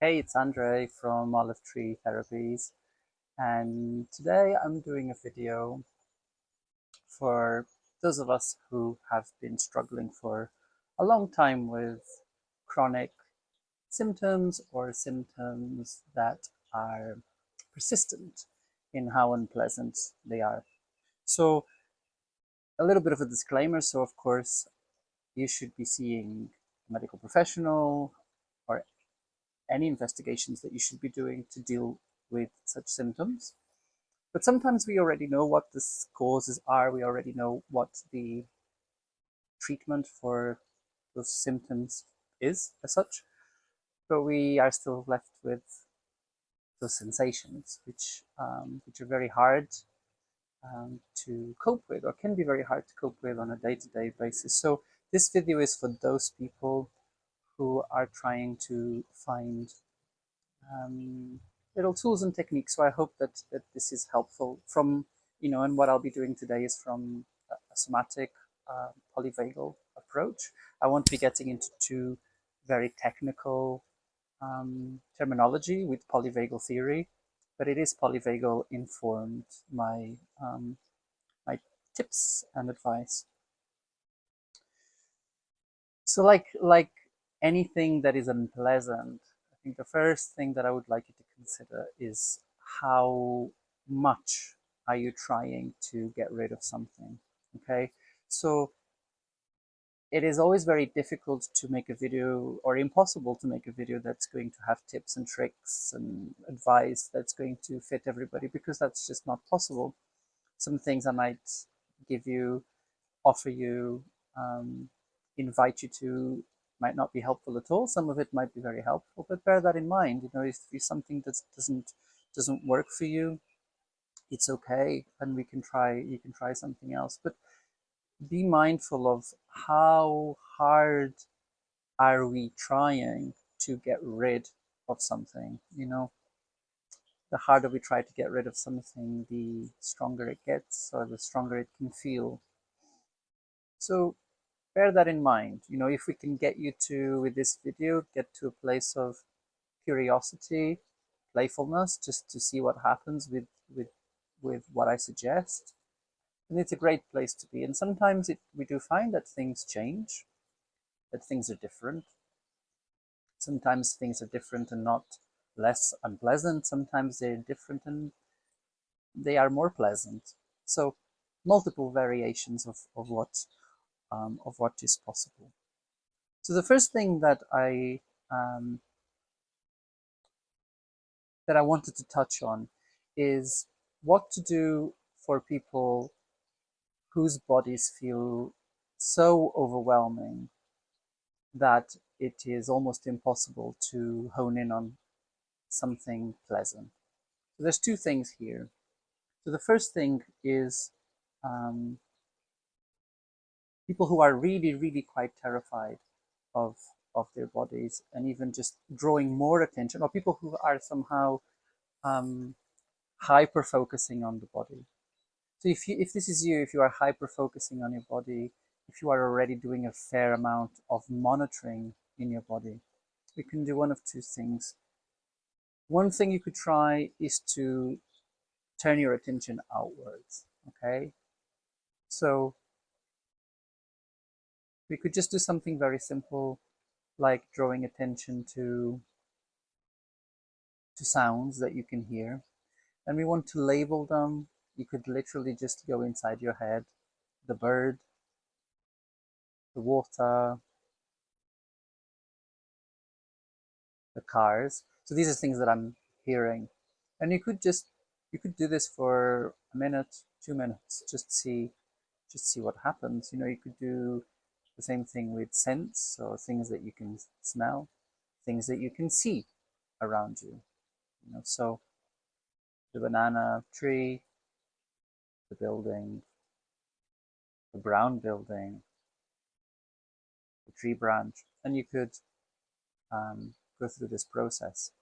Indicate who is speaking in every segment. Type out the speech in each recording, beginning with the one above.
Speaker 1: Hey, it's Andre from Olive Tree Therapies, and today I'm doing a video for those of us who have been struggling for a long time with chronic symptoms or symptoms that are persistent in how unpleasant they are. So, a little bit of a disclaimer. So, of course, you should be seeing a medical professional or any investigations that you should be doing to deal with such symptoms. But sometimes we already know what the causes are. We already know what the treatment for those symptoms is as such, but we are still left with those sensations, which are very hard to cope with, or can be very hard to cope with on a day-to-day basis. So this video is for those people who are trying to find um, little tools and techniques. So I hope that this is helpful from, and what I'll be doing today is from a somatic polyvagal approach. I won't be getting into too very technical terminology with polyvagal theory, but it is polyvagal informed my tips and advice. So like anything that is unpleasant, I think the first thing that I would like you to consider is how much are you trying to get rid of something. Okay, so it is always very difficult to make a video, or impossible to make a video that's going to have tips and tricks and advice that's going to fit everybody, because that's just not possible. Some things I might give you, offer you, um, invite you to, might not be helpful at all. Some of it might be very helpful, but bear that in mind. If something that doesn't work for you, it's okay, and we can try. You can try something else, but be mindful of how hard are we trying to get rid of something. The harder we try to get rid of something, the stronger it gets, or the stronger it can feel. So bear that in mind. If we can get you to, with this video, get to a place of curiosity, playfulness, just to see what happens with what I suggest, and it's a great place to be. And sometimes we do find that things change, that things are different. Sometimes things are different and not less unpleasant. Sometimes they're different and they are more pleasant. So multiple variations of what is possible. So the first thing um, that I wanted to touch on is what to do for people whose bodies feel so overwhelming that it is almost impossible to hone in on something pleasant. So there's two things here. So the first thing is um, people who are really, really quite terrified of their bodies, and even just drawing more attention, or people who are somehow um, hyper focusing on the body. So if this is you, if you are hyper focusing on your body, if you are already doing a fair amount of monitoring in your body, you can do one of two things. One thing you could try is to turn your attention outwards. Okay, so we could just do something very simple, like drawing attention to sounds that you can hear, and we want to label them. You could literally just go inside your head: the bird, the water, the cars. So these are things that I'm hearing. And you could do this for a minute, 2 minutes, just see what happens. You could do the same thing with scents, or things that you can smell, things that you can see around you. So the banana tree, the building, the brown building, the tree branch, and you could go through this process.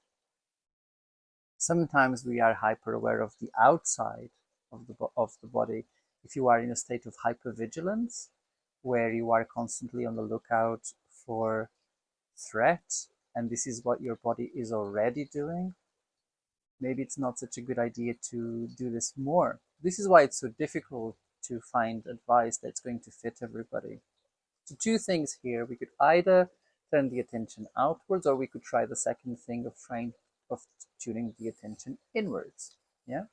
Speaker 1: Sometimes we are hyper aware of the outside of the body. If you are in a state of hypervigilance, where you are constantly on the lookout for threat, and this is what your body is already doing, maybe it's not such a good idea to do this more. This is why it's so difficult to find advice that's going to fit everybody. So two things here. We could either turn the attention outwards, or we could try the second thing of tuning the attention inwards. Yeah.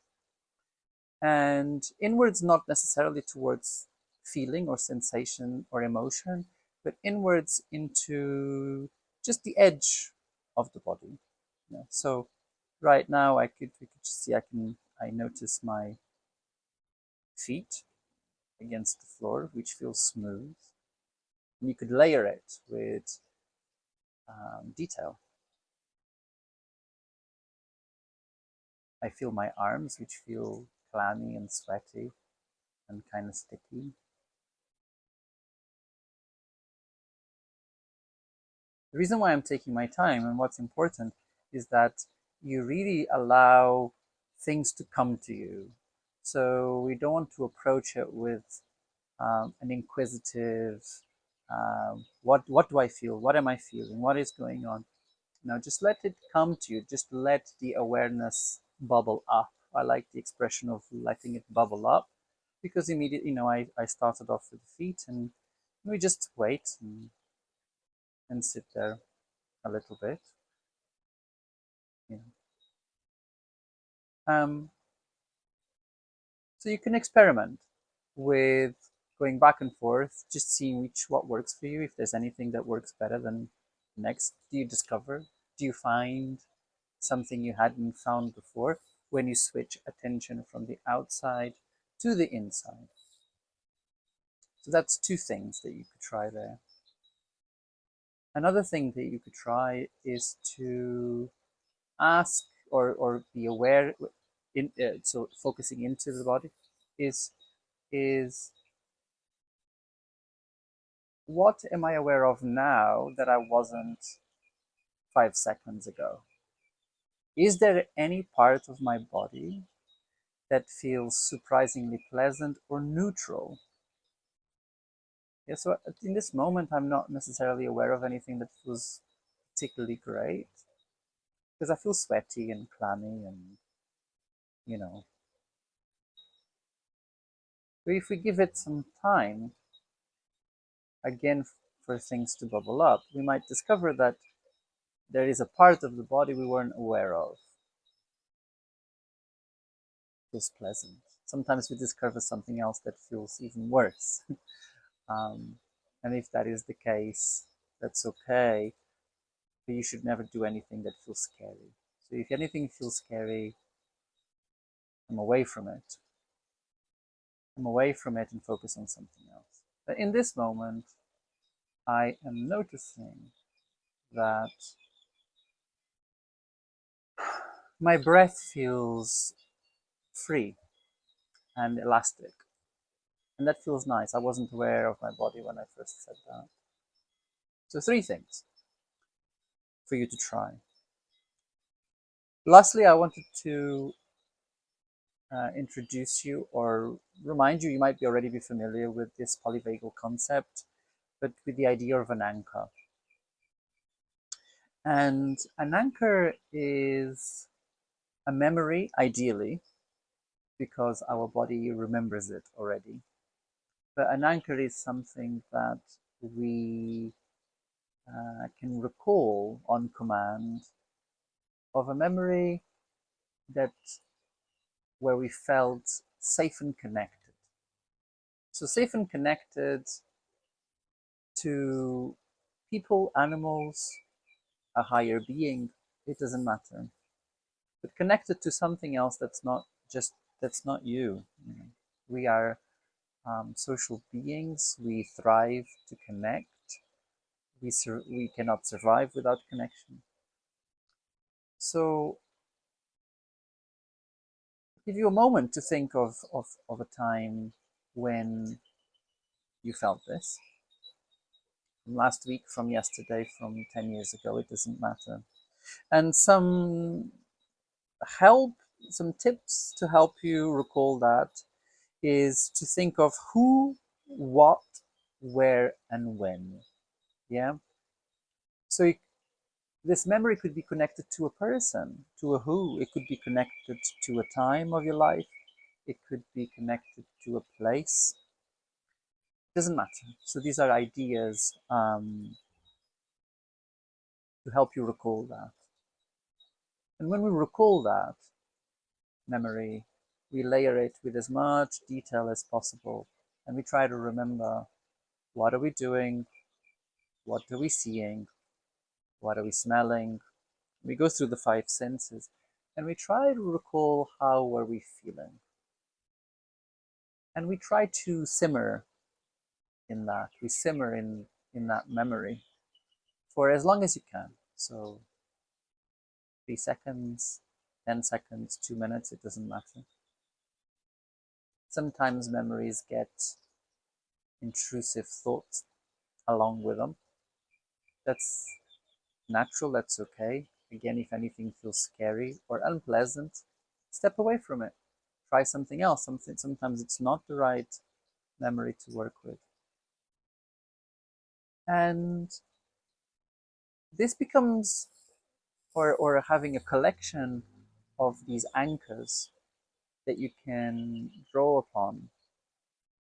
Speaker 1: And inwards, not necessarily towards feeling or sensation or emotion, but inwards into just the edge of the body. Yeah. So right now we could just see I notice my feet against the floor, which feels smooth. And you could layer it with detail. I feel my arms, which feel clammy and sweaty and kind of sticky. The reason why I'm taking my time and what's important is that you really allow things to come to you. So we don't want to approach it with an inquisitive, what do I feel? What am I feeling? What is going on? Now just let it come to you. Just let the awareness bubble up. I like the expression of letting it bubble up, because immediately, I started off with the feet, and we just wait and sit there a little bit. You know. So you can experiment with going back and forth, just seeing what works for you. If there's anything that works better than next, do you discover? Do you find something you hadn't found before when you switch attention from the outside to the inside? So that's two things that you could try there. Another thing that you could try is to ask or be aware so focusing into the body is what am I aware of now that I wasn't 5 seconds ago? Is there any part of my body that feels surprisingly pleasant or neutral? Yeah, so in this moment, I'm not necessarily aware of anything that feels particularly great, because I feel sweaty and clammy and, you know. But if we give it some time, again, for things to bubble up, we might discover that there is a part of the body we weren't aware of. Feels pleasant. Sometimes we discover something else that feels even worse. And if that is the case, that's okay. But you should never do anything that feels scary. So if anything feels scary, I'm away from it. I'm away from it and focus on something else. But in this moment, I am noticing that my breath feels free and elastic. And that feels nice. I wasn't aware of my body when I first said that. So three things for you to try. Lastly, I wanted to introduce you or remind you, you might already be familiar with this polyvagal concept, but with the idea of an anchor. And an anchor is a memory, ideally, because our body remembers it already. But an anchor is something that we can recall on command of a memory that where we felt safe and connected. So safe and connected to people, animals, a higher being, it doesn't matter. But connected to something else that's not you. We are social beings. We thrive to connect. We cannot survive without connection. So give you a moment to think of a time when you felt this. From last week, from yesterday, from 10 years ago, it doesn't matter. And help, some tips to help you recall that is to think of who, what, where, and when. Yeah. So This memory could be connected to a person, to a who. It could be connected to a time of your life. It could be connected to a place. It doesn't matter. So these are ideas to help you recall that. And when we recall that memory, we layer it with as much detail as possible. And we try to remember, what are we doing? What are we seeing? What are we smelling? We go through the five senses and we try to recall how were we feeling. And we try to simmer in that. We simmer in that memory for as long as you can. So 3 seconds, 10 seconds, 2 minutes, it doesn't matter. Sometimes memories get intrusive thoughts along with them. That's natural, that's okay. Again, if anything feels scary or unpleasant, step away from it. Try something else. Sometimes it's not the right memory to work with. And this becomes, or having a collection of these anchors that you can draw upon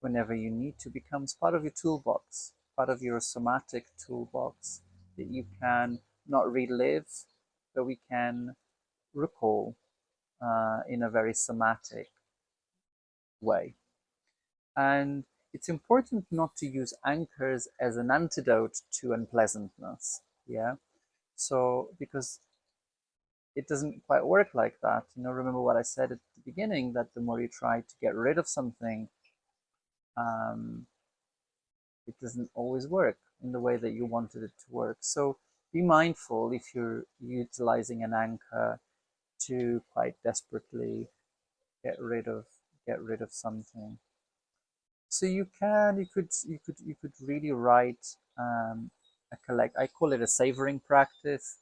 Speaker 1: whenever you need to, becomes part of your toolbox, part of your somatic toolbox that you can not relive, but we can recall in a very somatic way. And it's important not to use anchors as an antidote to unpleasantness. Yeah. So, because it doesn't quite work like that. Remember what I said at the beginning, that the more you try to get rid of something, um, it doesn't always work in the way that you wanted it to work. So be mindful if you're utilizing an anchor to quite desperately get rid of something. So you could really write a collect. I call it a savoring practice.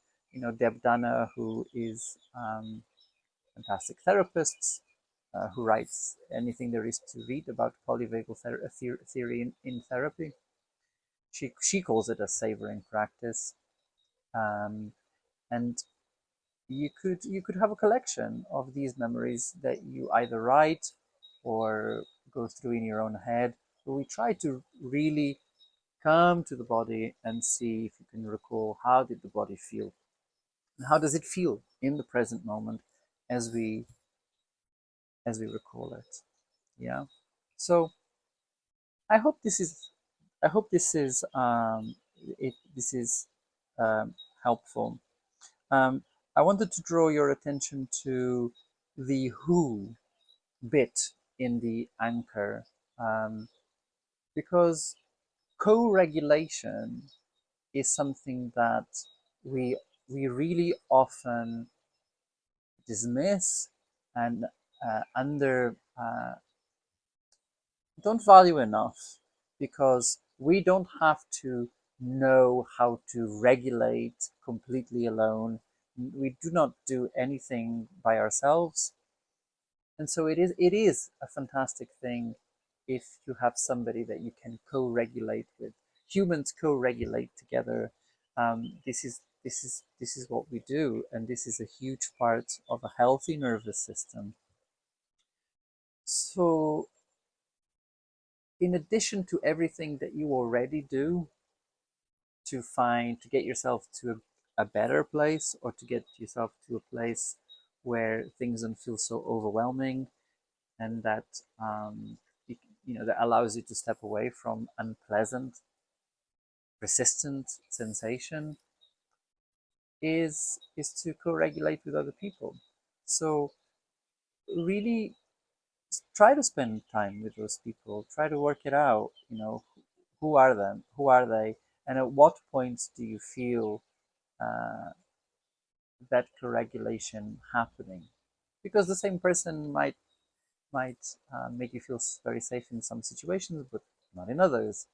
Speaker 1: Deb Dana, who is fantastic therapist, who writes anything there is to read about polyvagal theory in therapy. She calls it a savoring practice, and you could have a collection of these memories that you either write or go through in your own head. But we try to really come to the body and see if you can recall, how did the body feel, and how does it feel in the present moment as we recall it. Yeah. So I hope this is I hope this is um, helpful. Um, I wanted to draw your attention to the who bit in the anchor, because co-regulation is something that we we really often dismiss and under don't value enough, because we don't have to know how to regulate completely alone. We do not do anything by ourselves. And so it is a fantastic thing if you have somebody that you can co-regulate with. Humans co-regulate together. This is what we do, and this is a huge part of a healthy nervous system. So in addition to everything that you already do to get yourself to a better place, or to get yourself to a place where things don't feel so overwhelming, and that that allows you to step away from unpleasant, persistent sensation, is to co-regulate with other people. So really try to spend time with those people. Try to work it out. Who are them? Who are they? And at what points do you feel uh, that co-regulation happening? Because the same person might make you feel very safe in some situations, but not in others.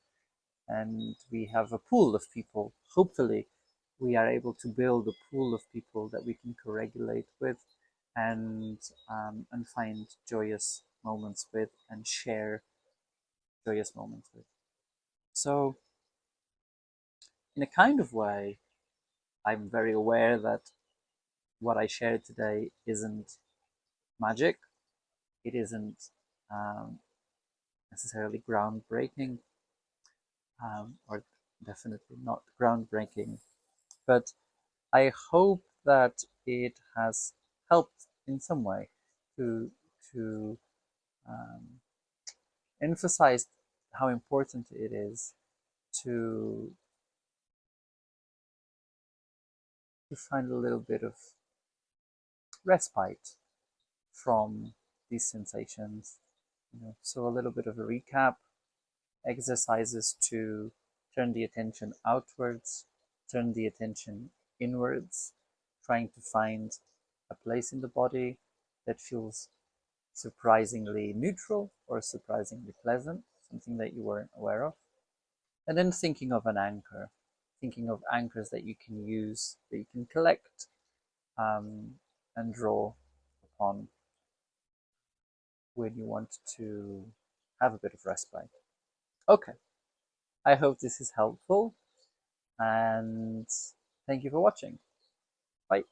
Speaker 1: And we have a pool of people. Hopefully, we are able to build a pool of people that we can co-regulate with, and find joyous moments with, and share joyous moments with. So, in a kind of way, I'm very aware that what I shared today isn't magic. It isn't um, necessarily groundbreaking, or definitely not groundbreaking, but I hope that it has helped in some way to to um, emphasize how important it is to to find a little bit of respite from these sensations. So a little bit of a recap: exercises to turn the attention outwards, turn the attention inwards, trying to find a place in the body that feels surprisingly neutral or surprisingly pleasant, something that you weren't aware of. And then thinking of an anchor, thinking of anchors that you can use, that you can collect, and draw upon when you want to have a bit of respite. Okay, I hope this is helpful, and thank you for watching. Bye.